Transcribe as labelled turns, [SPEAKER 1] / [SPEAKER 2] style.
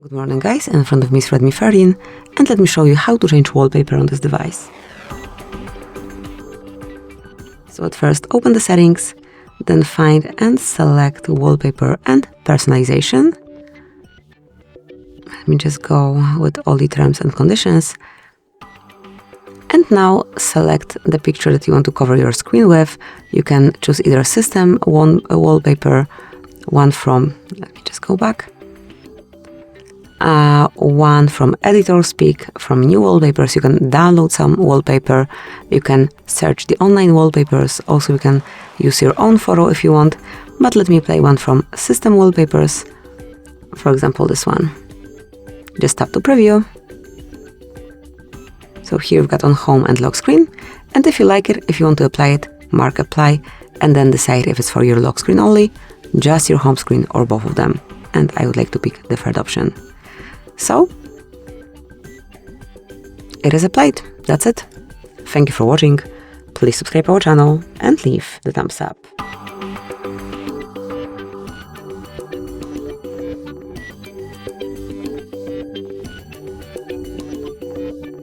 [SPEAKER 1] Good morning guys, in front of me is Redmi 13 and let me show you how to change wallpaper on this device. So at first open the settings, then find and select wallpaper and personalization. Let me just go with all the terms and conditions. And now select the picture that you want to cover your screen with. You can choose either system wallpaper, one from, let me just go back. One from editor speak, from new wallpapers. You can download some wallpaper, you can search the online wallpapers, also you can use your own photo if you want, but let me play one from system wallpapers, for example this one. Just tap to preview. So here we've got on home and lock screen, and if you like it, if you want to apply it, mark apply and then decide if it's for your lock screen only, just your home screen or both of them, and I would like to pick the third option. So, it is applied. That's it. Thank you for watching. Please subscribe our channel and leave the thumbs up.